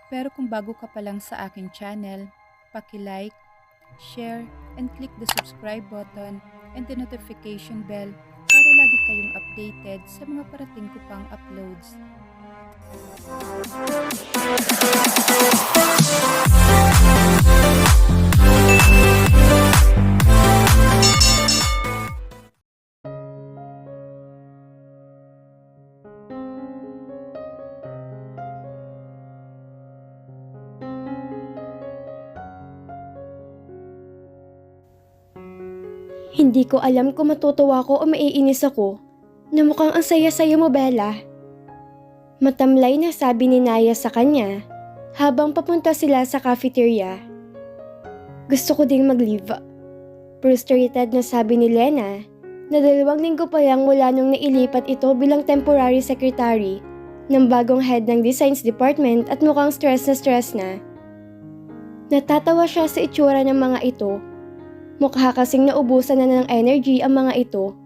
Pero kung bago ka pa lang sa aking channel, paki-like, share, and click the subscribe button and the notification bell para lagi kayong updated sa mga parating ko pang uploads. Hindi ko alam kung matutuwa ako o maiinis ako na mukhang ang saya-saya mo, Bella. Matamlay na sabi ni Naya sa kanya habang papunta sila sa cafeteria. Gusto ko ding mag-leave. Frustrated na sabi ni Lena na 2 linggo pa lang mula nung nailipat ito bilang temporary secretary ng bagong head ng designs department at mukhang stress na stress na. Natatawa siya sa itsura ng mga ito. Mukha kasing naubusan na ng energy ang mga ito.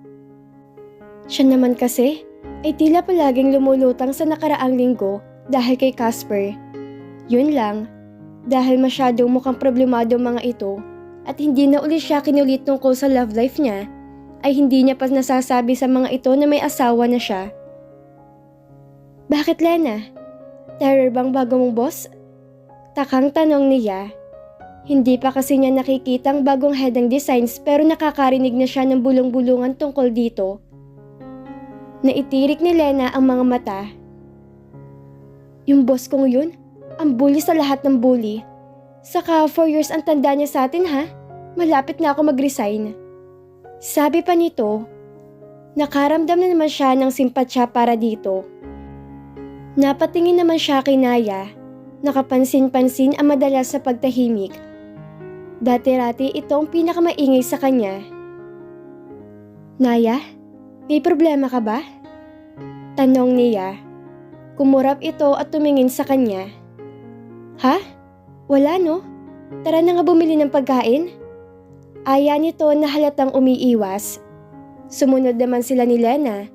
Siya naman kasi ay tila palaging lumulutang sa nakaraang linggo dahil kay Casper. Yun lang, dahil masyadong mukhang problemado mga ito at hindi na uli siya kinulit tungkol sa love life niya, ay hindi niya pa nasasabi sa mga ito na may asawa na siya. Bakit, Lena? Terror bang bago mong boss? Takang tanong niya. Hindi pa kasi niya nakikitang bagong head ng designs pero nakakarinig na siya ng bulong-bulungan tungkol dito. Naitirik ni Lena ang mga mata. Yung boss kong yun, ang bully sa lahat ng bully. Saka 4 years ang tanda niya sa atin ha, malapit na ako mag-resign. Sabi pa nito, nakaramdam na naman siya ng simpatsya para dito. Napatingin naman siya kay Naya, nakapansin-pansin ang madalas sa pagtahimik. Dati-rati ito ang pinakamaingay sa kanya. Naya, may problema ka ba? Tanong niya. Kumurap ito at tumingin sa kanya. Ha? Wala no? Tara na nga bumili ng pagkain. Aya nito na halatang umiiwas. Sumunod naman sila ni Lena.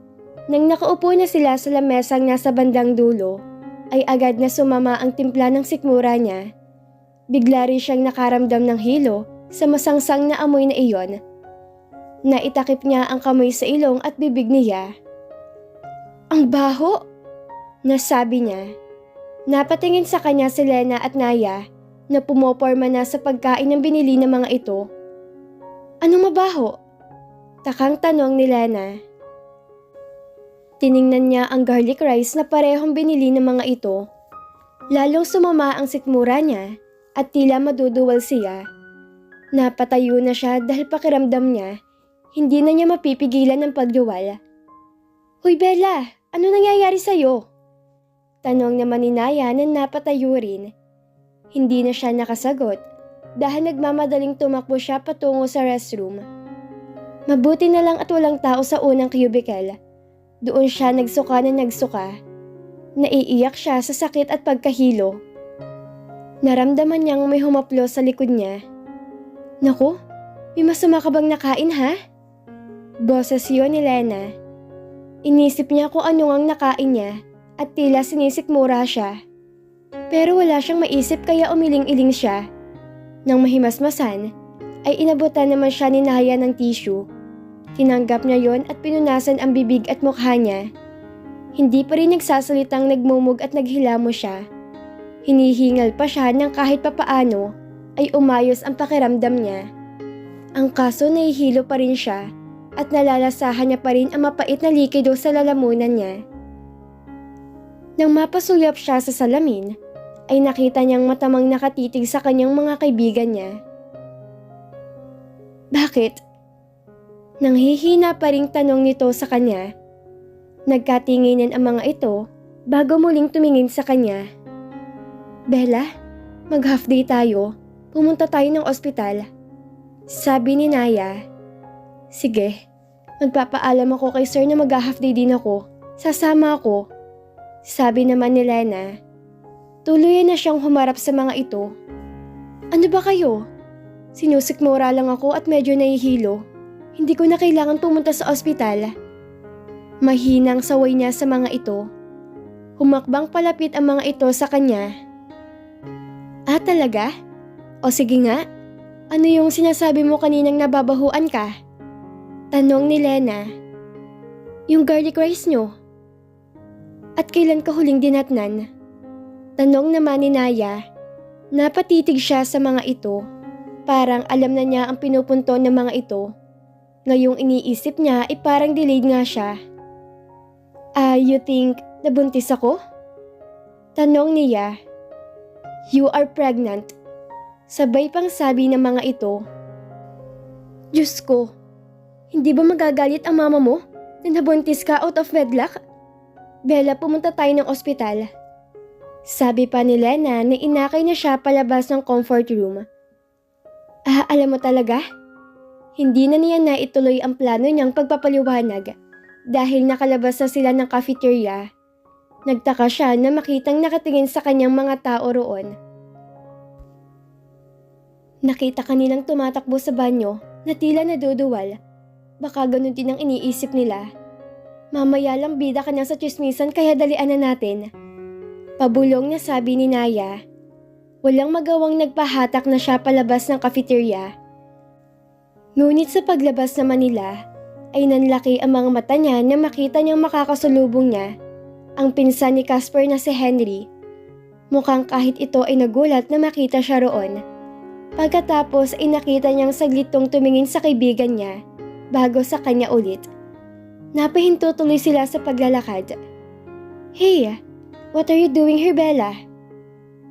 Nang nakaupo na sila sa lamesang nasa bandang dulo, ay agad na sumama ang timpla ng sikmura niya. Bigla rin siyang nakaramdam ng hilo sa masangsang na amoy na iyon. Naitakip niya ang kamay sa ilong at bibig niya. Ang baho! Nasabi niya. Napatingin sa kanya si Lena at Naya na pumoporma na sa pagkain ng binili ng mga ito. Anong mabaho? Takang tanong ni Lena. Tiningnan niya ang garlic rice na parehong binili ng mga ito. Lalong sumama ang sikmura niya at tila maduduwal siya. Napatayo na siya dahil pakiramdam niya, hindi na niya mapipigilan ang pagduwal. Hoy Bella, ano nangyayari sa'yo? Tanong naman ni Naya na napatayo rin. Hindi na siya nakasagot dahil nagmamadaling tumakbo siya patungo sa restroom. Mabuti na lang at walang tao sa unang cubicle. Doon siya nagsuka na nagsuka. Naiiyak siya sa sakit at pagkahilo. Naramdaman niyang may humaplo sa likod niya. Naku, may masama ka bang nakain ha? Boses yun ni Lena. Inisip niya kung ano ang nakain niya at tila sinisikmura siya. Pero wala siyang maisip kaya umiling-iling siya. Nang mahimasmasan, ay inabutan naman siya ni Naya ng tissue. Tinanggap niya yon at pinunasan ang bibig at mukha niya. Hindi pa rin nagsasalitang nagmumug at naghilamo siya. Hinihingal pa siya ng kahit papaano ay umayos ang pakiramdam niya. Ang kaso nahihilo pa rin siya at nalalasahan niya pa rin ang mapait na likido sa lalamunan niya. Nang mapasuyap siya sa salamin, ay nakita niyang matamang nakatitig sa kanyang mga kaibigan niya. Bakit? Nanghihina pa ring tanong nito sa kanya. Nagkatinginan ang mga ito bago muling tumingin sa kanya. Bella, mag-half day tayo. Pumunta tayo ng ospital. Sabi ni Naya. Sige, magpapaalam ako kay sir na mag-half day din ako. Sasama ako. Sabi naman ni Lena. Tuluyan na siyang humarap sa mga ito. Ano ba kayo? Sinusikmura lang ako at medyo nahihilo. Hindi ko na kailangan pumunta sa ospital. Mahinang saway niya sa mga ito. Humakbang palapit ang mga ito sa kanya. Ah, talaga? O sige nga, ano yung sinasabi mo kaninang nababahuan ka? Tanong ni Lena. Yung garlic rice nyo. At kailan ka huling dinatnan? Tanong naman ni Naya. Napatitig siya sa mga ito. Parang alam na niya ang pinupunto ng mga ito. Ngayong iniisip niya ay parang delayed nga siya. You think nabuntis ako? Tanong niya. You are pregnant. Sabay pang sabi ng mga ito. Diyos ko, hindi ba magagalit ang mama mo na nabuntis ka out of wedlock? Bella, pumunta tayo ng ospital. Sabi pa ni Lena na inakay na siya palabas ng comfort room. Alam mo talaga? Hindi na niya naituloy ang plano niyang pagpapaliwanag dahil nakalabas na sila ng cafeteria. Nagtaka siya na makitang nakatingin sa kanyang mga tao roon. Nakita kanilang tumatakbo sa banyo na tila naduduwal. Baka ganun din ang iniisip nila. Mamaya lang bida ka na sa chismisan kaya dalian na natin. Pabulong na sabi ni Naya. Walang magawang nagpahatak na siya palabas ng cafeteria. Ngunit sa paglabas naman nila, ay nanlaki ang mga mata niya na makita niyang makakasalubong niya ang pinsan ni Casper na si Henry. Mukhang kahit ito ay nagulat na makita siya roon. Pagkatapos ay nakita niyang saglitong tumingin sa kaibigan niya bago sa kanya ulit. Napahinto tuloy sila sa paglalakad. Hey, what are you doing here, Bella?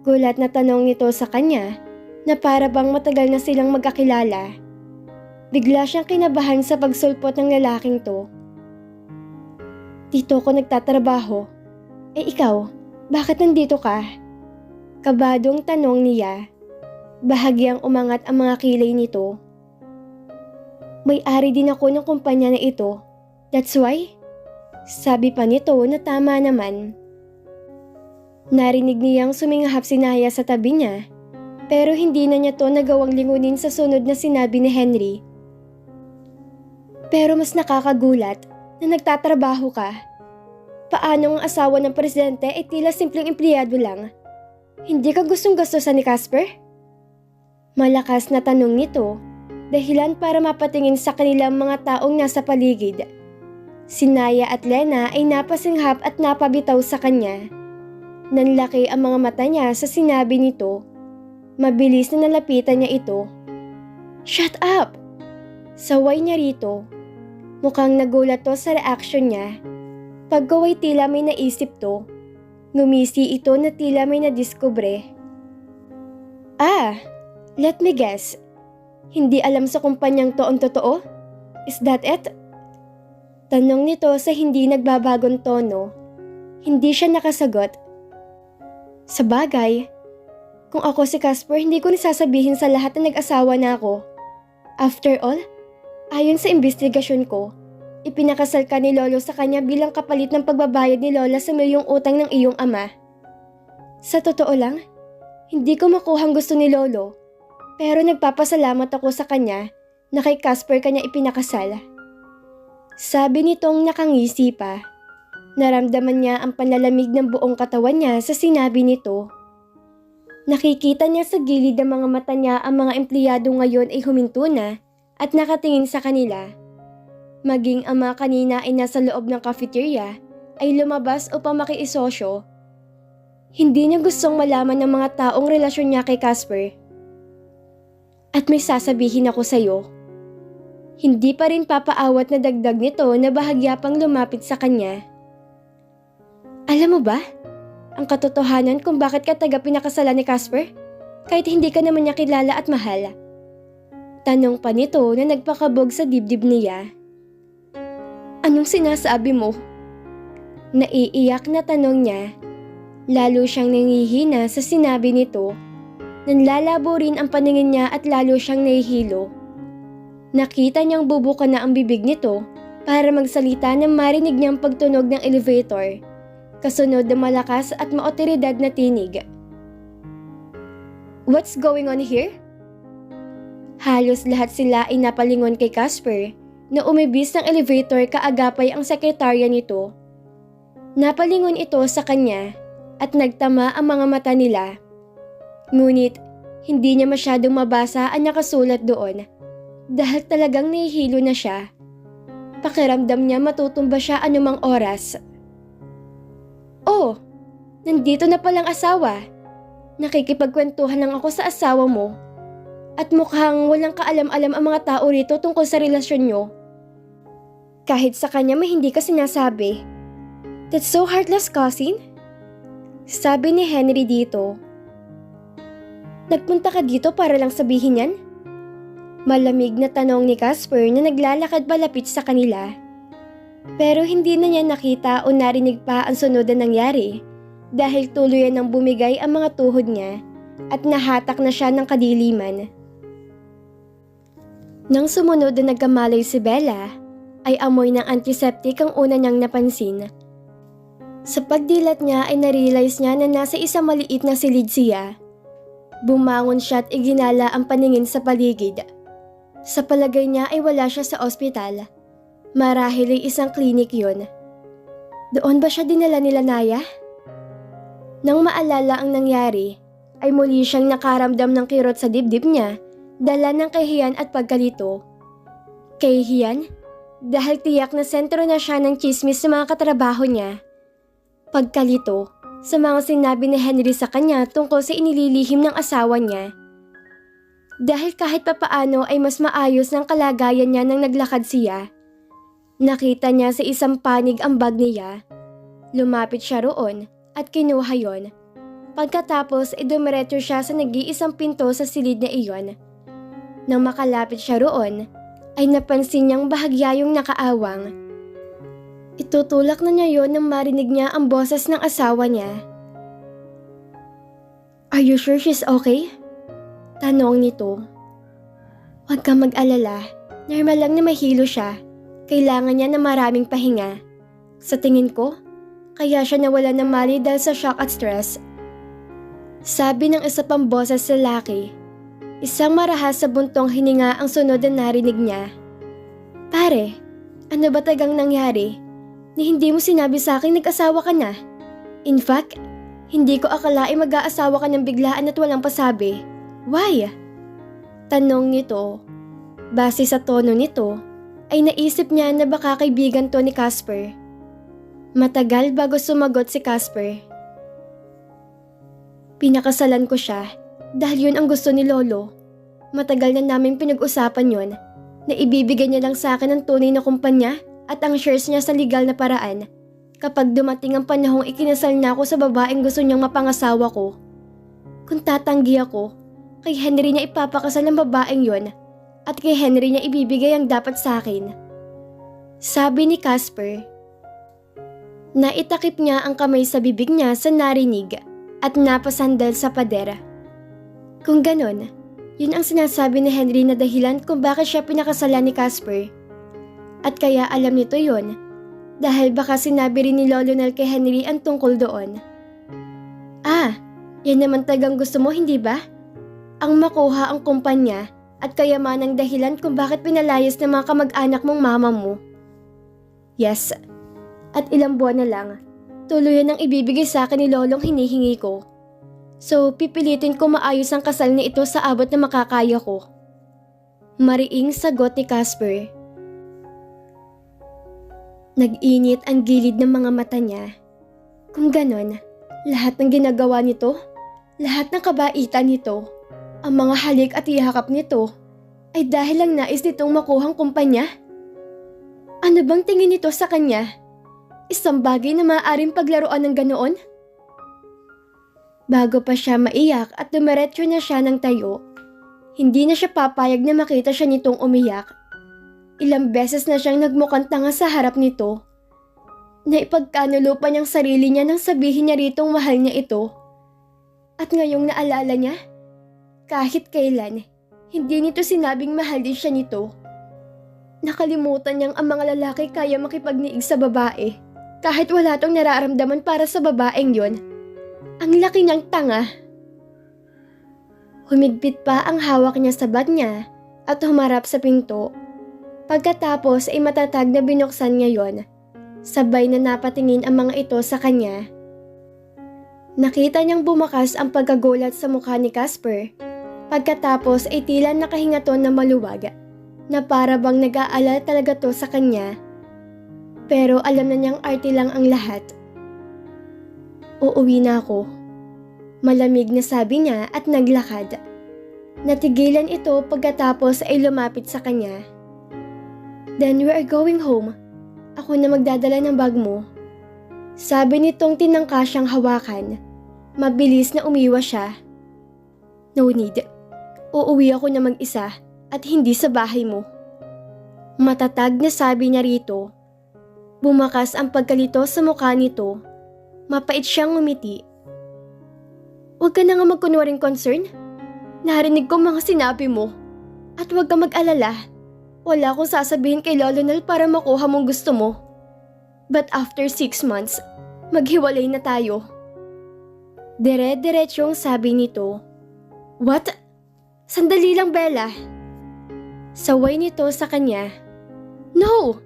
Gulat na tanong nito sa kanya na para bang matagal na silang magkakilala. Bigla siyang kinabahan sa pagsulpot ng lalaking to. Dito ko nagtatrabaho. Ikaw, bakit nandito ka? Kabadong tanong niya. Bahagyang umangat ang mga kilay nito. May-ari din ako ng kumpanya na ito. That's why? Sabi pa nito na tama naman. Narinig niyang sumingahap si Naya sa tabi niya, pero hindi na niya to nagawang lingunin sa sunod na sinabi ni Henry. Pero mas nakakagulat na nagtatrabaho ka. Paano ang asawa ng presidente ay tila simpleng empleyado lang? Hindi ka gustong-gustusan ni Casper? Malakas na tanong nito, dahilan para mapatingin sa kanilang mga taong nasa paligid. Si Naya at Lena ay napasinghap at napabitaw sa kanya. Nanlaki ang mga mata niya sa sinabi nito. Mabilis na nalapitan niya ito. Shut up! Saway niya rito. Mukhang nagulat to sa reaksyon niya. Pagkaway tila may naisip to. Ngumisi ito na tila may nadiskubre. Let me guess. Hindi alam sa kumpanyang to ang totoo? Is that it? Tanong nito sa hindi nagbabagong tono. Hindi siya nakasagot. Sa bagay, kung ako si Casper, hindi ko nisasabihin sa lahat na nag-asawa na ako. After all, ayon sa investigasyon ko, ipinakasal ka ni Lolo sa kanya bilang kapalit ng pagbabayad ni Lola sa milyong utang ng iyong ama. Sa totoo lang, hindi ko makuhang gusto ni Lolo, pero nagpapasalamat ako sa kanya na kay Casper kanya ipinakasal. Sabi nitong nakangisi pa. Naramdaman niya ang panlalamig ng buong katawan niya sa sinabi nito. Nakikita niya sa gilid ng mga mata niya ang mga empleyado ngayon ay huminto na at nakatingin sa kanila. Maging ang mga kanina ay nasa loob ng cafeteria ay lumabas upang makiisosyo. Hindi niya gustong malaman ng mga taong relasyon niya kay Casper. At may sasabihin ako sa'yo. Hindi pa rin papaawat na dagdag nito na bahagya pang lumapit sa kanya. Alam mo ba, ang katotohanan kung bakit ka taga-pinakasalan ni Casper? Kahit hindi ka naman niya kilala at mahal. Tanong pa nito na nagpakabog sa dibdib niya. Anong sinasabi mo? Naiiyak na tanong niya. Lalo siyang nangihina sa sinabi nito. Nanlalabo rin ang paningin niya at lalo siyang nahihilo. Nakita niyang bubuka na ang bibig nito para magsalita nang marinig niyang pagtunog ng elevator. Kasunod na malakas at maotoridad na tinig. What's going on here? Halos lahat sila ay napalingon kay Casper na umibis ng elevator kaagapay ang sekretarya nito. Napalingon ito sa kanya at nagtama ang mga mata nila. Ngunit, hindi niya masyadong mabasa ang nakasulat doon dahil talagang nahihilo na siya. Pakiramdam niya matutumba siya anumang oras. Oh, nandito na palang asawa. Nakikipagkwentuhan lang ako sa asawa mo. At mukhang walang kaalam-alam ang mga tao rito tungkol sa relasyon nyo. Kahit sa kanya may hindi ka sinasabi. That's so heartless, cousin. Sabi ni Henry dito. Nagpunta ka dito para lang sabihin yan? Malamig na tanong ni Casper na naglalakad palapit sa kanila. Pero hindi na niya nakita o narinig pa ang sunod na nangyari dahil tuluyan nang bumigay ang mga tuhod niya at nahatak na siya ng kadiliman. Nang sumunod na nagkamalay si Bella, ay amoy ng antiseptic ang una niyang napansin. Sa pagdilat niya ay narealize niya na nasa isang maliit na silid siya. Bumangon siya at iginala ang paningin sa paligid. Sa palagay niya ay wala siya sa ospital. Marahil ay isang klinik yun. Doon ba siya dinala nila Naya? Nang maalala ang nangyari, ay muli siyang nakaramdam ng kirot sa dibdib niya, dala ng kahiyan at pagkalito. Kahiyan? Dahil tiyak na sentro na siya ng chismis sa mga katrabaho niya. Pagkalito sa mga sinabi ni Henry sa kanya tungkol sa inililihim ng asawa niya. Dahil kahit papaano ay mas maayos ng kalagayan niya nang naglakad siya. Nakita niya sa isang panig ang bag niya. Lumapit siya roon at kinuha yon. Pagkatapos ay dumiretso siya sa nag-iisang pinto sa silid na iyon. Nang makalapit siya roon, ay napansin niyang bahagya yung nakaawang. Itutulak na niya yon nang marinig niya ang boses ng asawa niya. Are you sure she's okay? Tanong nito. Huwag kang mag-alala, normal lang na mahilo siya. Kailangan niya ng maraming pahinga. Sa tingin ko, kaya siya nawala ng mali dahil sa shock at stress. Sabi ng isa pang boses sa lalaki. Isang marahas sa buntong hininga ang sunod na narinig niya. Pare, ano ba tagang nangyari? Ni hindi mo sinabi sa akin nag-asawa ka na. In fact, hindi ko akalain mag-aasawa ka ng biglaan at walang pasabi. Why? Tanong nito. Base sa tono nito, ay naisip niya na baka kaibigan to ni Casper. Matagal bago sumagot si Casper. Pinakasalan ko siya dahil yun ang gusto ni Lolo. Matagal na namin pinag-usapan yun na ibibigay niya lang sa akin ang tunay na kumpanya at ang shares niya sa legal na paraan kapag dumating ang panahong ikinasal na ako sa babaeng gusto niyang mapangasawa ko. Kung tatanggi ako, kay Henry niya ipapakasal ang babaeng yon at kay Henry niya ibibigay ang dapat sa akin. Sabi ni Casper. Naitakip niya ang kamay sa bibig niya sa narinig at napasandal sa pader. Kung ganon, yun ang sinasabi ni Henry na dahilan kung bakit siya pinakasalan ni Casper. At kaya alam nito yun dahil baka sinabi rin ni Lolo Nel kay Henry ang tungkol doon. Ah, yan naman tagang gusto mo hindi ba? Ang makuha ang kumpanya at kayamanang dahilan kung bakit pinalayas ng mga kamag-anak mong mama mo. Yes, at ilang buwan na lang, tuluyan ang ibibigay sa akin ni Lolong hinihingi ko. So pipilitin ko maayos ang kasal na ito sa abot na makakaya ko. Mariing sagot ni Casper. Nag-init ang gilid ng mga mata niya. Kung ganon, lahat ng ginagawa nito, lahat ng kabaitan nito, ang mga halik at ihakap nito, ay dahil lang nais nitong makuhang kumpanya? Ano bang tingin nito sa kanya? Isang bagay na maaaring paglaruan ng ganoon? Bago pa siya maiyak at dumiretso na siya ng tayo, hindi na siya papayag na makita siya nitong umiyak. Ilang beses na siyang nagmukhang tanga sa harap nito. Naipagkanulo pa niyang sarili niya nang sabihin niya ritong mahal niya ito. At ngayong naalala niya, kahit kailan, hindi nito sinabing mahal din siya nito. Nakalimutan niyang ang mga lalaki kaya makipagniig sa babae kahit wala tong nararamdaman para sa babaeng yon. Ang laki niyang tanga. Humigpit pa ang hawak niya sa bag niya at humarap sa pinto. Pagkatapos ay matatag na binuksan niya yon. Sabay na napatingin ang mga ito sa kanya. Nakita niyang bumakas ang pagkagulat sa mukha ni Casper. Pagkatapos ay tila nakahinga to na maluwag, na para bang nag-aalala talaga to sa kanya. Pero alam na niyang arte lang ang lahat. Uuwi na ako. Malamig na sabi niya at naglakad. Natigilan ito pagkatapos ay lumapit sa kanya. Then we are going home. Ako na magdadala ng bag mo. Sabi nitong tinangka siyang hawakan. Mabilis na umiwas siya. No need. Uuwi ako na mag-isa at hindi sa bahay mo. Matatag na sabi niya rito. Bumakas ang pagkalito sa mukha nito. Mapait siyang ngumiti. Huwag ka na nga magkunwaring concern. Narinig ko mga sinabi mo. At huwag ka mag-alala. Wala akong sasabihin kay Lolo Nel para makuha mong gusto mo. But after 6 months, maghiwalay na tayo. Dire-diretsyong sabi nito. What? Sandali lang, Bella. Saway nito sa kanya. No!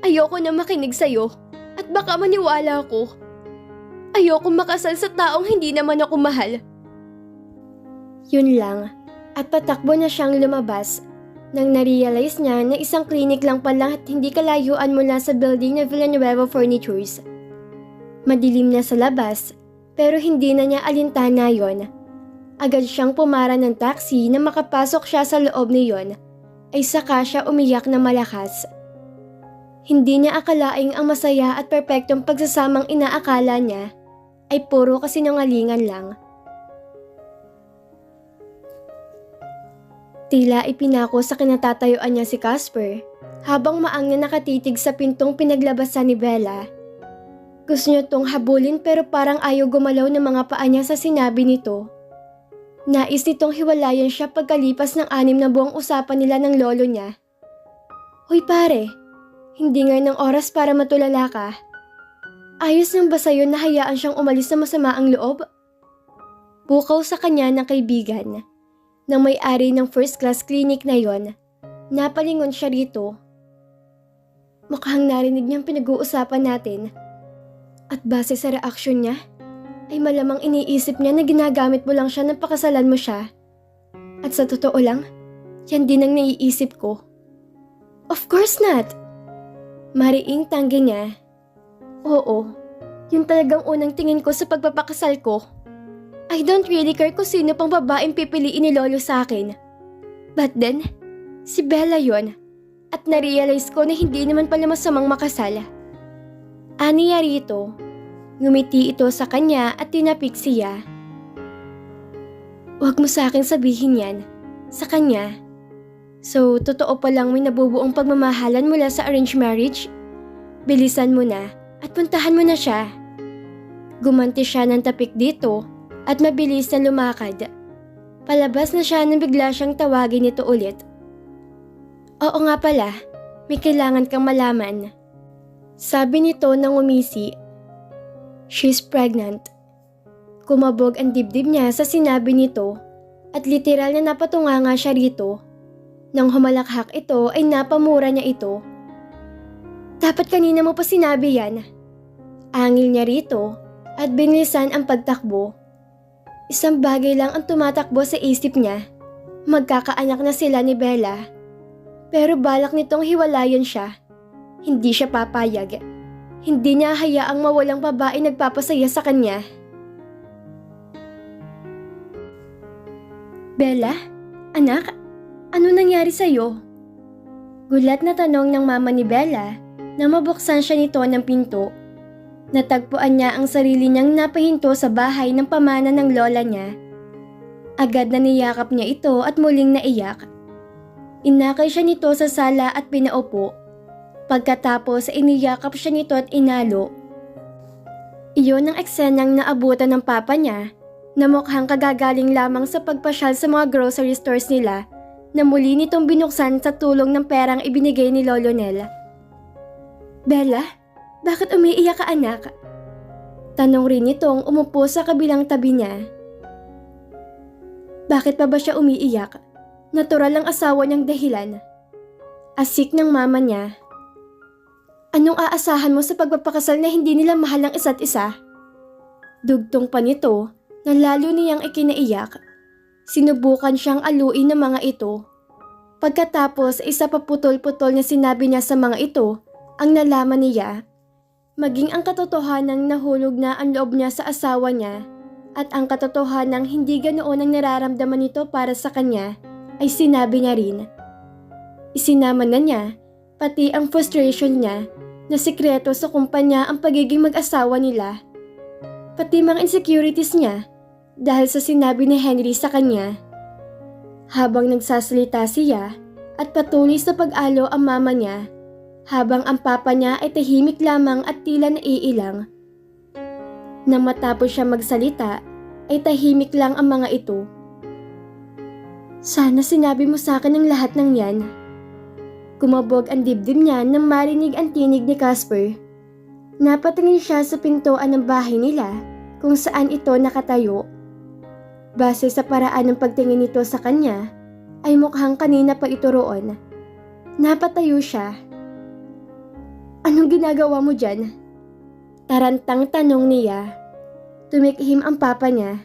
Ayoko na makinig sa'yo at baka maniwala ako. Ayoko makasal sa taong hindi naman ako mahal. Yun lang at patakbo na siyang lumabas. Nang narealize niya na isang klinik lang pala at hindi kalayuan mula sa building na Villanueva Furnitures. Madilim na sa labas, pero hindi na niya alintana yon. Agad siyang pumara ng taxi na makapasok siya sa loob niyon, ay saka siya umiyak na malakas. Hindi niya akalaing ang masaya at perpektong pagsasamang inaakala niya ay puro kasinungalingan lang. Tila ipinako sa kinatatayuan niya si Casper habang maang na nakatitig sa pintong pinaglabasan ni Bella. Gusto niya tong habulin pero parang ayaw gumalaw ng mga paa niya sa sinabi nito. Nais nitong hiwalayan siya pagkalipas ng 6 na buwang usapan nila ng lolo niya. Hoy pare, hindi ngayon ng oras para matulala ka. Ayos nang ba sa'yo na hayaan siyang umalis na masama ang loob? Bukaw sa kanya ng kaibigan. Nang may-ari ng first class clinic na yon, napalingon siya rito. Mukhang narinig niyang pinag-uusapan natin. At base sa reaksyon niya, ay malamang iniisip niya na ginagamit mo lang siya nang pakasalan mo siya. At sa totoo lang, yan din ang naiisip ko. Of course not! Mariing tanggi niya. Oo, yun talagang unang tingin ko sa pagpapakasal ko. I don't really care kung sino pang babaeng pipiliin ni Lolo sa akin. But then, si Bella yon. At narealize ko na hindi naman pala masamang makasal. Aniya rito. Ngumiti ito sa kanya at tinapik siya. Huwag mo sa akin sabihin yan. Sa kanya. So, totoo palang may nabubuong pagmamahalan mula sa arranged marriage? Bilisan mo na at puntahan mo na siya. Gumanti siya ng tapik dito. At mabilis na lumakad. Palabas na siya nang bigla siyang tawagin nito ulit. Oo nga pala, may kailangan kang malaman. Sabi nito nang umisi. She's pregnant. Kumabog ang dibdib niya sa sinabi nito at literal na napatunganga siya rito. Nang humalakhak ito ay napamura niya ito. Dapat kanina mo pa sinabi yan. Angil niya rito at binilisan ang pagtakbo. Isang bagay lang ang tumatakbo sa isip niya. Magkakaanak na sila ni Bella. Pero balak nitong hiwalayan siya. Hindi siya papayag. Hindi niya hayaang mawalang babae nagpapasaya sa kanya. Bella? Anak? Ano nangyari sa'yo? Gulat na tanong ng mama ni Bella na mabuksan siya nito ng pinto. Natagpuan niya ang sarili niyang napahinto sa bahay ng pamana ng lola niya. Agad na niyakap niya ito at muling naiyak. Inakay siya nito sa sala at pinaupo. Pagkatapos iniyakap siya nito at inalo. Iyon ang eksenang naabutan ng papa niya na mukhang kagagaling lamang sa pagpasyal sa mga grocery stores nila na muli nitong binuksan sa tulong ng perang ibinigay ni Lolo Nel. Bella? Bakit umiiyak ka anak? Tanong rin nitong umupo sa kabilang tabi niya. Bakit pa ba siya umiiyak? Natural ang asawa niyang dahilan. Asik ng mama niya. Anong aasahan mo sa pagpapakasal na hindi nila mahal ang isa't isa? Dugtong pa nito na lalo niyang ikinaiyak. Sinubukan siyang aluin ng mga ito. Pagkatapos isa pa putol-putol na sinabi niya sa mga ito ang nalaman niya. Maging ang katotohanang nahulog na ang loob niya sa asawa niya at ang katotohanang hindi ganoon ang nararamdaman nito para sa kanya ay sinabi niya rin. Isinama na niya pati ang frustration niya na sikreto sa kumpanya ang pagiging mag-asawa nila. Pati mga insecurities niya dahil sa sinabi ni Henry sa kanya. Habang nagsasalita siya at patuloy sa pag-alo ang mama niya, habang ang papa niya ay tahimik lamang at tila naiilang. Nang matapos siya magsalita, ay tahimik lang ang mga ito. Sana sinabi mo sa akin ang lahat ng yan. Kumabog ang dibdib niya nang marinig ang tinig ni Casper. Napatingin siya sa pintuan ng bahay nila kung saan ito nakatayo. Base sa paraan ng pagtingin nito sa kanya, ay mukhang kanina pa ito roon. Napatayo siya. Anong ginagawa mo dyan? Tarantang tanong niya. Tumikhim ang papa niya.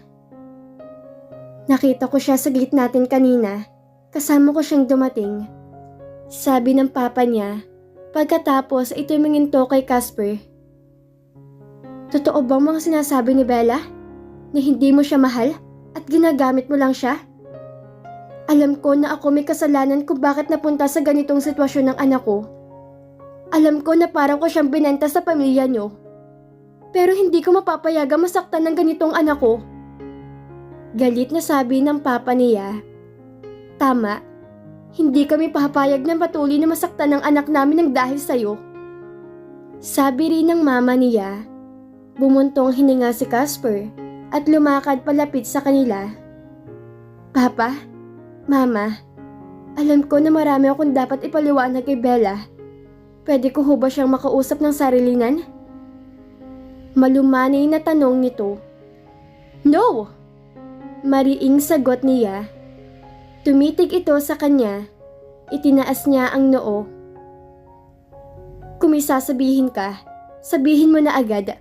Nakita ko siya sa gate natin kanina. Kasama ko siyang dumating. Sabi ng papa niya. Pagkatapos ay tuminginto kay Casper. Totoo bang mga sinasabi ni Bella? Na hindi mo siya mahal? At ginagamit mo lang siya? Alam ko na ako may kasalanan kung bakit napunta sa ganitong sitwasyon ng anak ko. Alam ko na parang ko siyang binenta sa pamilya niyo. Pero hindi ko mapapayagang masaktan ng ganitong anak ko. Galit na sabi ng papa niya. Tama, hindi kami papayag na patuloy na masaktan ng anak namin ng dahil sa'yo. Sabi rin ng mama niya. Bumuntong hininga si Casper at lumakad palapit sa kanila. Papa, Mama, alam ko na marami akong dapat ipaliwanag kay Bella. Pwede ko ho ba siyang makausap ng sarilinan? Malumanay na tanong nito. No! Mariing sagot niya. Tumitig ito sa kanya. Itinaas niya ang noo. Kung may sasabihin ka, sabihin mo na agad.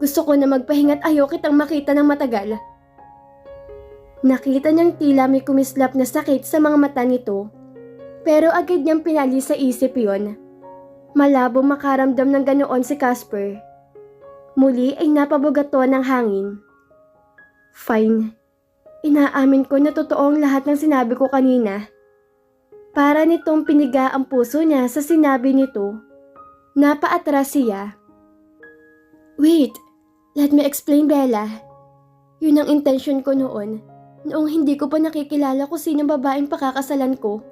Gusto ko na magpahinga't ayaw kitang makita ng matagal. Nakita niyang tila may kumislap na sakit sa mga mata nito. Pero agad niyang pinali sa isip yon. Malabo makaramdam ng ganoon si Casper. Muli ay napabugato ng hangin. Fine. Inaamin ko na totoo ang lahat ng sinabi ko kanina. Para nitong piniga ang puso niya sa sinabi nito. Napaatras siya. Wait, let me explain, Bella. Yun ang intention ko noon hindi ko pa nakikilala kung sinong babaeng pakakasalan ko.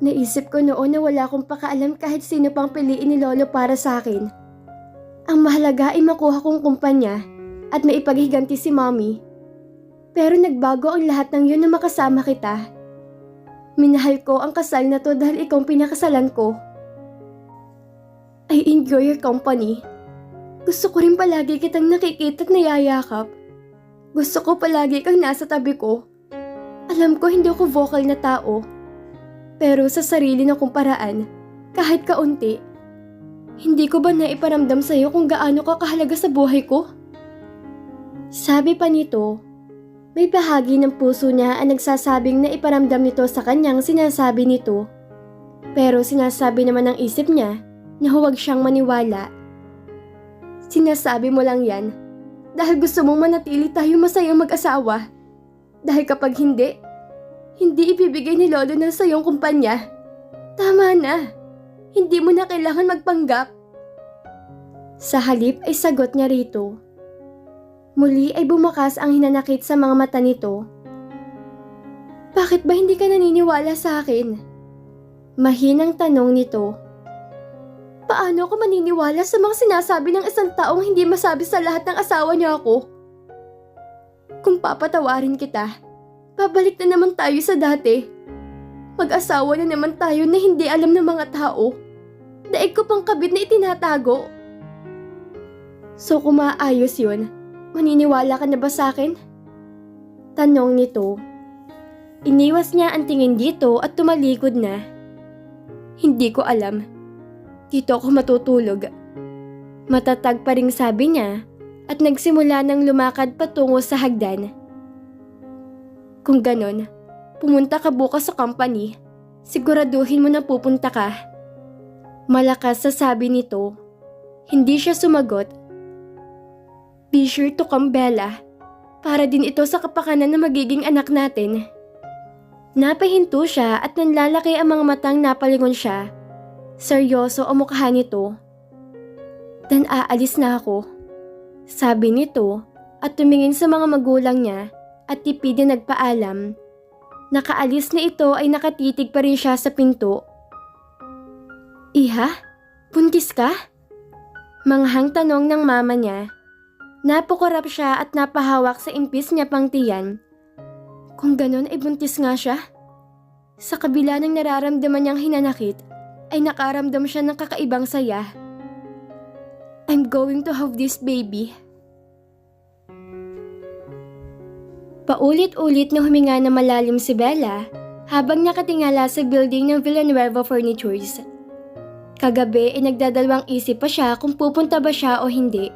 Naisip ko noon na wala akong pakaalam kahit sino pang piliin ni Lolo para sa akin. Ang mahalaga ay makuha kong kumpanya at maipaghiganti si Mommy. Pero nagbago ang lahat ng yun na makasama kita. Minahal ko ang kasal na to dahil ikaw pinakasalan ko. I enjoy your company. Gusto ko rin palagi kitang nakikita at nayayakap. Gusto ko palagi kang nasa tabi ko. Alam ko hindi ako vocal na tao. Pero sa sarili na kong paraan, kahit kaunti, hindi ko ba naiparamdam sa'yo kung gaano ka kahalaga sa buhay ko? Sabi pa nito, may bahagi ng puso niya ang nagsasabing na iparamdam nito sa kanyang sinasabi nito. Pero sinasabi naman ng isip niya na huwag siyang maniwala. Sinasabi mo lang yan dahil gusto mong manatili tayo masayang mag-asawa. Dahil kapag hindi ibibigay ni Lolo ng sayong kumpanya. Tama na. Hindi mo na kailangan magpanggap. Sa halip ay sagot niya rito. Muli ay bumakas ang hinanakit sa mga mata nito. Bakit ba hindi ka naniniwala sa akin? Mahinang tanong nito. Paano ako maniniwala sa mga sinasabi ng isang taong hindi masabi sa lahat ng asawa niya ako? Kung papatawarin kita, babalik na naman tayo sa dati. Mag-asawa na naman tayo na hindi alam ng mga tao. Daig ko pang kabit na itinatago. So kung maayos yun, maniniwala ka na ba sa akin? Tanong nito. Iniwas niya ang tingin dito at tumalikod na. Hindi ko alam. Dito ako matutulog. Matatag pa ring sabi niya at nagsimula ng lumakad patungo sa hagdan. Kung ganon, pumunta ka bukas sa company. Siguraduhin mo na pupunta ka. Malakas sa sabi nito. Hindi siya sumagot. Be sure to come, Bella. Para din ito sa kapakanan na magiging anak natin. Napahinto siya at nanlalaki ang mga matang napalingon siya. Seryoso ang mukha nito. Dan aalis na ako. Sabi nito at tumingin sa mga magulang niya at tipid na nagpaalam. Nakaalis na ito ay nakatitig pa rin siya sa pinto. Iha? Buntis ka? Manghang tanong ng mama niya. Napukurap siya at napahawak sa impis niya pang tiyan. Kung ganon ay buntis nga siya. Sa kabila ng nararamdaman niyang hinanakit, ay nakaramdam siya ng kakaibang saya. I'm going to have this baby. Paulit-ulit na huminga na malalim si Bella habang nakatingala sa building ng Villanueva Furnitures. Kagabi ay nagdadalawang isip pa siya kung pupunta ba siya o hindi.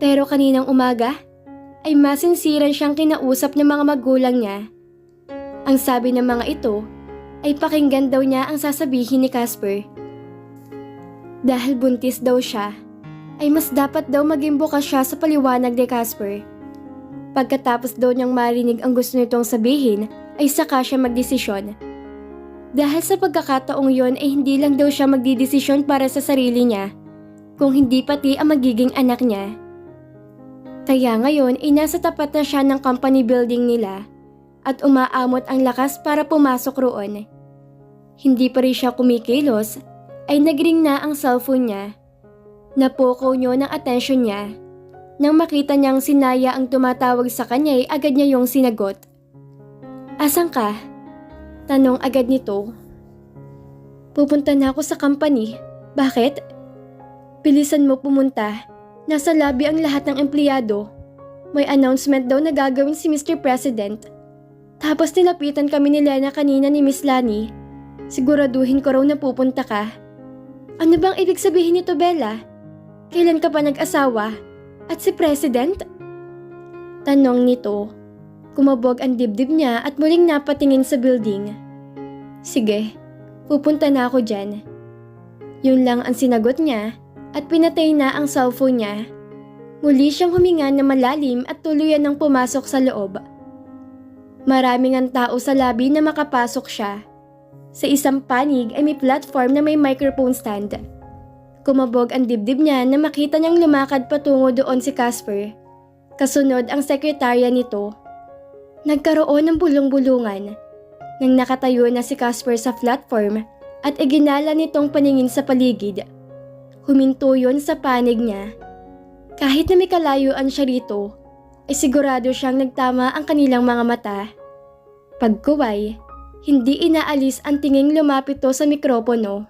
Pero kaninang umaga ay masinsiran siyang kinausap ng mga magulang niya. Ang sabi ng mga ito ay pakinggan daw niya ang sasabihin ni Casper. Dahil buntis daw siya, ay mas dapat daw maging bukas siya sa paliwanag ni Casper. Pagkatapos daw niyang marinig ang gusto nitong sabihin, ay saka siya magdesisyon. Dahil sa pagkakataong yon ay hindi lang daw siya magdidesisyon para sa sarili niya, kung hindi pati ang magiging anak niya. Kaya ngayon ay nasa tapat na siya ng company building nila at umaamot ang lakas para pumasok roon. Hindi pa rin siya kumikilos ay nagring na ang cellphone niya. Napukaw niyo ng atensyon niya. Nang makita niyang si Naya ang tumatawag sa kanya ay agad niya yung sinagot. Asan ka? Tanong agad nito. Pupunta na ako sa company. Bakit? Bilisan mo pumunta. Nasa lobby ang lahat ng empleyado. May announcement daw na gagawin si Mr. President. Tapos nilapitan kami ni Lena kanina ni Miss Lani. Siguraduhin ko raw na pupunta ka. Ano bang ibig sabihin nito, Bella? Kailan ka pa nag-asawa? At si President? Tanong nito. Kumabog ang dibdib niya at muling napatingin sa building. Sige, pupunta na ako dyan. Yun lang ang sinagot niya at pinatay na ang cellphone niya. Muli siyang huminga na malalim at tuluyan ng pumasok sa loob. Maraming ang tao sa lobby na makapasok siya. Sa isang panig ay may platform na may microphone stand. Kumabog ang dibdib niya na makita niyang lumakad patungo doon si Casper. Kasunod ang sekretarya nito. Nagkaroon ng bulong-bulungan. Nang nakatayo na si Casper sa platform at iginala nitong paningin sa paligid. Huminto yun sa panig niya. Kahit na may kalayuan siya rito, ay sigurado siyang nagtama ang kanilang mga mata. Pagkuway, hindi inaalis ang tinging lumapit to sa mikropono.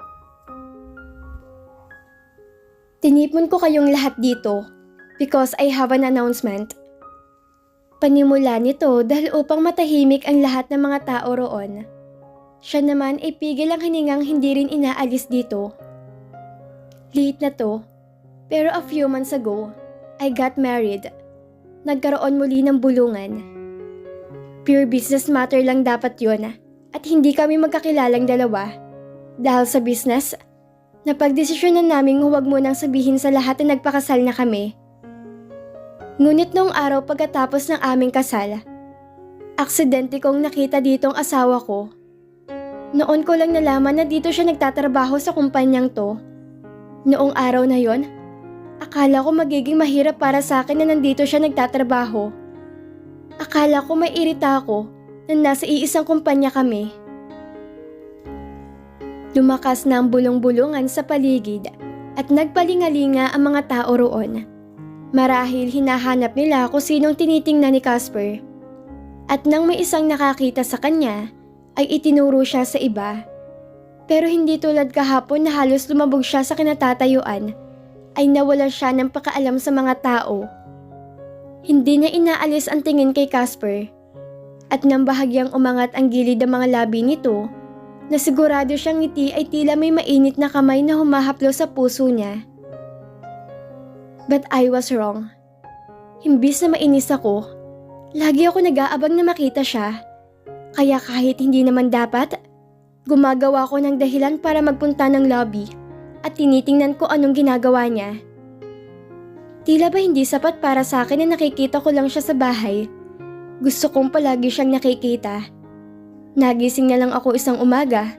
Tinipon ko kayong lahat dito because I have an announcement. Panimula nito dahil upang matahimik ang lahat ng mga tao roon. Siya naman ay pigil ang hiningang hindi rin inaalis dito. Late na to, pero a few months ago, I got married. Nagkaroon muli ng bulungan. Pure business matter lang dapat yun at hindi kami magkakilalang dalawa. Dahil sa business, napagdesisyonan naming huwag munang sabihin sa lahat na nagpakasal na kami. Ngunit noong araw pagkatapos ng aming kasal, aksidente kong nakita ditong asawa ko. Noon ko lang nalaman na dito siya nagtatrabaho sa kumpanyang to. Noong araw na yon, akala ko magiging mahirap para sa akin na nandito siya nagtatrabaho. Akala ko may irita ako na nasa iisang kumpanya kami. Lumakas na ang bulong-bulungan sa paligid at nagpalingalinga ang mga tao roon. Marahil hinahanap nila kung sinong tinitingnan ni Casper. At nang may isang nakakita sa kanya, ay itinuro siya sa iba. Pero hindi tulad kahapon na halos lumabog siya sa kinatatayuan, ay nawala siya ng pakaalam sa mga tao. Hindi niya inaalis ang tingin kay Casper. At nang bahagyang umangat ang gilid ng mga labi nito, na sigurado siyang ngiti ay tila may mainit na kamay na humahaplo sa puso niya. But I was wrong. Imbis na mainis ako, lagi ako nag-aabang na makita siya. Kaya kahit hindi naman dapat, gumagawa ko ng dahilan para magpunta ng lobby at tinitingnan ko anong ginagawa niya. Tila ba hindi sapat para sa akin na nakikita ko lang siya sa bahay? Gusto kong palagi siyang nakikita. Nagising na lang ako isang umaga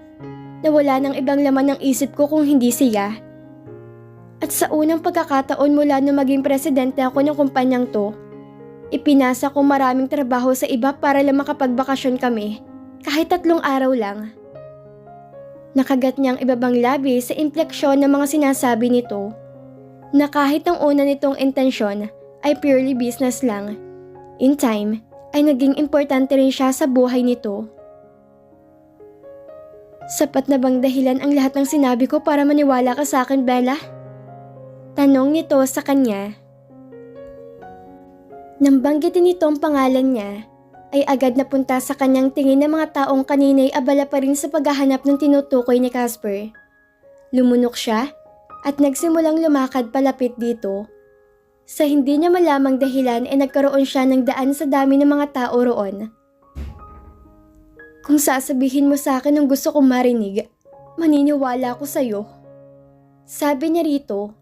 na wala nang ibang laman ng isip ko kung hindi siya. At sa unang pagkakataon mula nung maging presidente ako ng kumpanyang to, ipinasa ko maraming trabaho sa iba para lang makapagbakasyon kami, kahit 3 araw lang. Nakagat niyang ibabang labi sa impleksyon ng mga sinasabi nito, na kahit ang una nitong intensyon ay purely business lang, in time ay naging importante rin siya sa buhay nito. Sapat na bang dahilan ang lahat ng sinabi ko para maniwala ka sa akin, Bella? Tanong nito sa kanya. Nang banggitin nito ang pangalan niya, ay agad napunta sa kanyang tingin ng mga taong kanina'y abala pa rin sa paghahanap ng tinutukoy ni Casper. Lumunok siya at nagsimulang lumakad palapit dito. Sa hindi niya malamang dahilan ay nagkaroon siya ng daan sa dami ng mga tao roon. Kung sasabihin mo sa akin ang gusto kong marinig, maniniwala ako sa'yo. Sabi niya rito.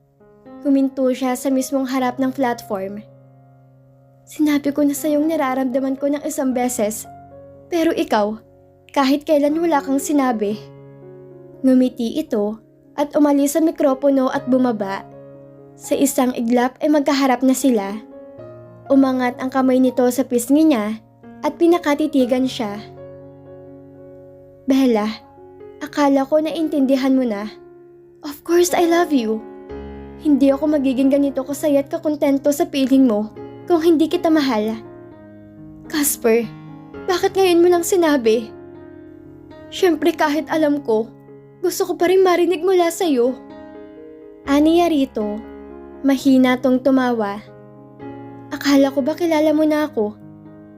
Huminto siya sa mismong harap ng platform. Sinabi ko na sa'yong nararamdaman ko ng isang beses, pero ikaw, kahit kailan wala kang sinabi. Ngumiti ito at umalis sa mikropono at bumaba. Sa isang iglap ay magkaharap na sila. Umangat ang kamay nito sa pisngi niya at pinakatitigan siya. Bella, akala ko naintindihan mo na. Of course I love you. Hindi ako magiging ganito kasaya at kakontento sa piling mo kung hindi kita mahal. Casper, bakit ngayon mo lang sinabi? Siyempre kahit alam ko, gusto ko pa rin marinig mula sa'yo. Aniya rito, mahina tong tumawa. Akala ko ba kilala mo na ako?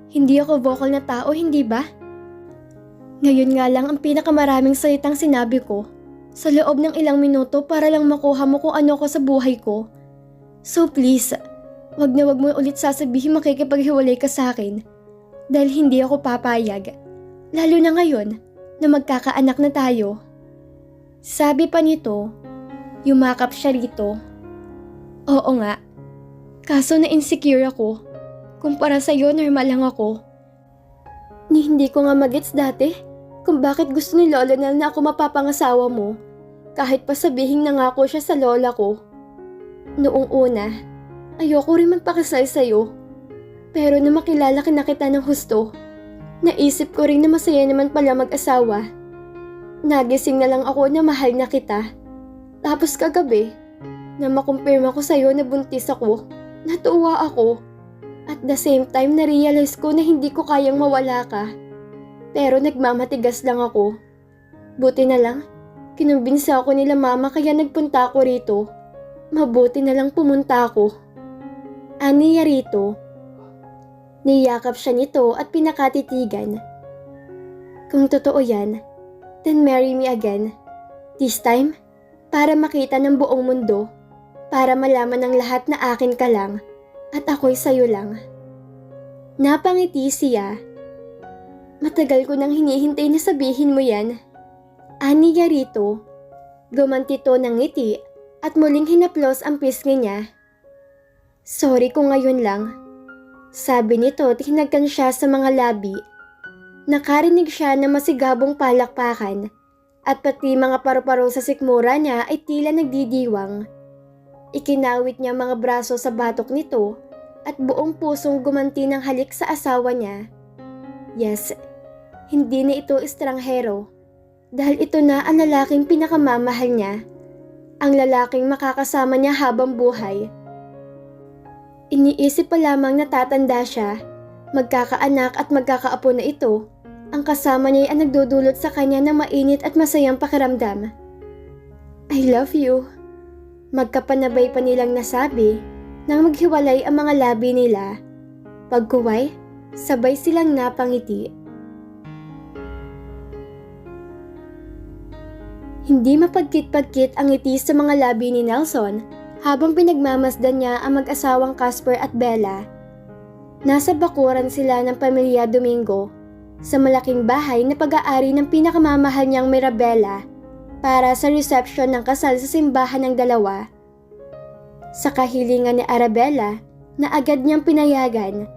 Hindi ako vocal na tao, hindi ba? Ngayon nga lang ang pinakamaraming salitang sinabi ko sa loob ng ilang minuto para lang makuha mo kung ano ko sa buhay ko. So please, wag mo ulit sasabihin makikipaghiwalay ka sa akin dahil hindi ako papayag. Lalo na ngayon na magkakaanak na tayo. Sabi pa nito, yumakap siya rito. Oo nga, kaso na insecure ako. Kumpara sa'yo, normal lang ako. Hindi ko nga magets dati kung bakit gusto ni Lola Nel na ako mapapangasawa mo, kahit pa sabihing nangako siya sa lola ko. Noong una, ayoko rin magpakasal sa'yo. Pero na makilala na kita ng husto, naisip ko rin na masaya naman pala mag-asawa. Nagising na lang ako na mahal na kita. Tapos kagabi, na makumpirma ko sa'yo na buntis ako, natuwa ako. At the same time, na-realize ko na hindi ko kayang mawala ka. Pero nagmamatigas lang ako. Buti na lang, kinumbinsa ako nila mama kaya nagpunta ako rito. Mabuti na lang pumunta ako. Aniya rito. Niyakap siya nito at pinakatitigan. Kung totoo yan, then marry me again. This time, para makita ng buong mundo. Para malaman ng lahat na akin ka lang at ako'y sayo lang. Napangiti siya. Matagal ko nang hinihintay na sabihin mo yan. Aniya rito. Gumanti to ng ngiti at muling hinaplos ang pisngi niya. Sorry kung ngayon lang. Sabi nito at hinagkan siya sa mga labi. Nakarinig siya ng masigabong palakpakan at pati mga paru-paro sa sikmura niya ay tila nagdidiwang. Ikinawit niya mga braso sa batok nito at buong pusong gumanti ng halik sa asawa niya. Yes, hindi na ito estranghero dahil ito na ang lalaking pinakamamahal niya, ang lalaking makakasama niya habang buhay. Iniisip pa lamang na tatanda siya, magkakaanak at magkakaapo na ito, ang kasama niya ay nagdudulot sa kanya ng mainit at masayang pakiramdam. I love you. Magkapanabay pa nilang nasabi nang maghiwalay ang mga labi nila. Pagkuway, sabay silang napangiti. Hindi mapagkit-pagkit ang ngiti sa mga labi ni Nelson habang pinagmamasdan niya ang mag-asawang Casper at Bella Nasa bakuran sila ng pamilya Domingo sa malaking bahay na pag-aari ng pinakamamahal niyang Mirabela para sa reception ng kasal sa simbahan ng dalawa. Sa kahilingan ni Arabella na agad niyang pinayagan,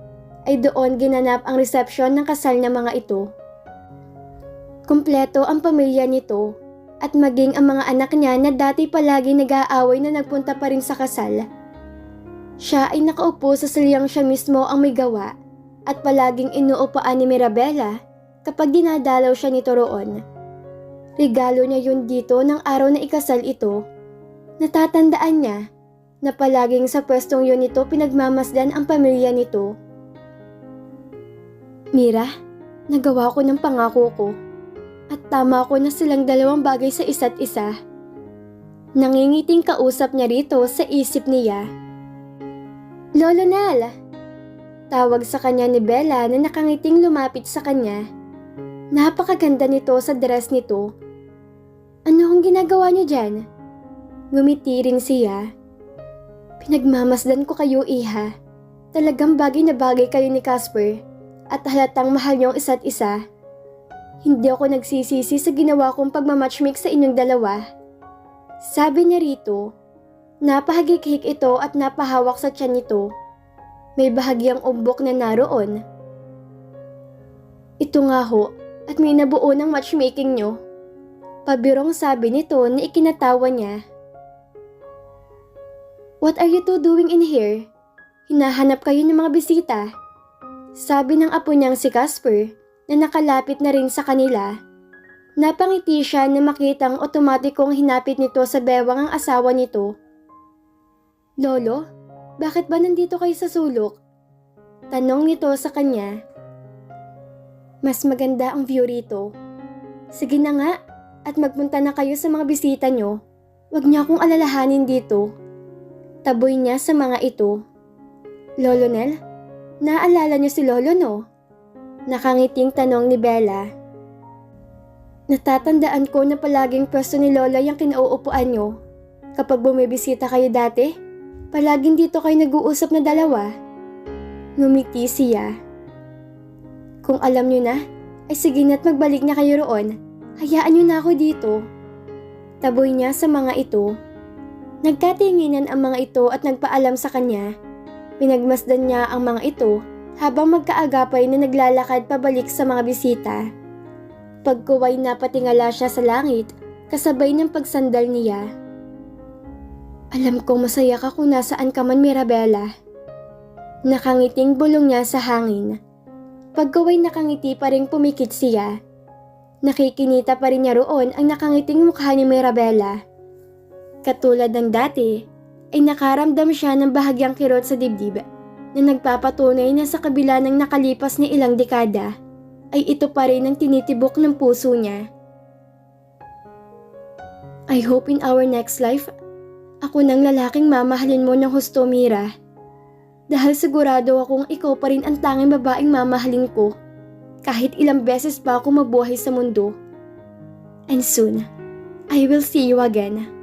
ay doon ginanap ang reception ng kasal ng mga ito. Kumpleto ang pamilya nito at maging ang mga anak niya na dati palagi nag-aaway na nagpunta pa rin sa kasal. Siya ay nakaupo sa silyang siya mismo ang may gawa at palaging inuupaan ni Mirabela kapag dinadalaw siya nito roon. Regalo niya yun dito ng araw na ikasal ito. Natatandaan niya na palaging sa pwestong yun nito pinagmamasdan ang pamilya nito. Mira, nagawa ko ng pangako ko at tama ko na silang dalawang bagay sa isa't isa. Nangingiting kausap niya rito sa isip niya. Lolo Nel! Tawag sa kanya ni Bella na nakangiting lumapit sa kanya. Napakaganda nito sa dress nito. Ano ang ginagawa niyo dyan? Ngumiti rin siya. Pinagmamasdan ko kayo, iha. Talagang bagay na bagay kayo ni Casper at halatang mahal niyong isa't isa. Hindi ako nagsisisi sa ginawa kong pagmamatchmake sa inyong dalawa. Sabi niya rito. Napahagik-hik ito at napahawak sa tiyan nito. May bahagyang umbok na naroon. Ito nga ho, at may nabuo ng matchmaking nyo. Pabirong sabi nito na ikinatawa niya. What are you two doing in here? Hinahanap kayo ng mga bisita. Sabi ng apo niyang si Casper na nakalapit na rin sa kanila. Napangiti siya na makitang otomatikong hinapit nito sa bewang ang asawa nito. Lolo, bakit ba nandito kayo sa sulok? Tanong nito sa kanya. Mas maganda ang view rito. Sige na nga, at magpunta na kayo sa mga bisita nyo. Huwag niyo akong alalahanin dito. Taboy niya sa mga ito. Lolo Nel, naalala niyo si Lolo no? Nakangiting tanong ni Bella. Natatandaan ko na palaging pwesto ni Lola yung kinauupuan nyo. Kapag bumibisita kayo dati, palaging dito kayo nag-uusap na dalawa. Ngumiti siya. Kung alam nyo na, ay sige na't magbalik na kayo roon. Hayaan nyo na ako dito. Taboy niya sa mga ito. Nagkatinginan ang mga ito at nagpaalam sa kanya. Pinagmasdan niya ang mga ito habang magkaagapay na naglalakad pabalik sa mga bisita. Pagkuway na patingala siya sa langit, kasabay ng pagsandal niya. Alam kong masaya ka kung nasaan ka man, Mirabela. Nakangiting bulong niya sa hangin. Pagkaway nakangiti pa rin pumikit siya. Nakikinita pa rin niya roon ang nakangiting mukha ni Mirabela. Katulad ng dati, ay nakaramdam siya ng bahagyang kirot sa dibdib na nagpapatunay na sa kabila ng nakalipas na ilang dekada, ay ito pa rin ang tinitibok ng puso niya. I hope in our next life, ako nang lalaking mamahalin mo ng husto, Mira. Dahil sigurado akong ikaw pa rin ang tanging babaeng mamahalin ko, kahit ilang beses pa ako mabuhay sa mundo. And soon, I will see you again.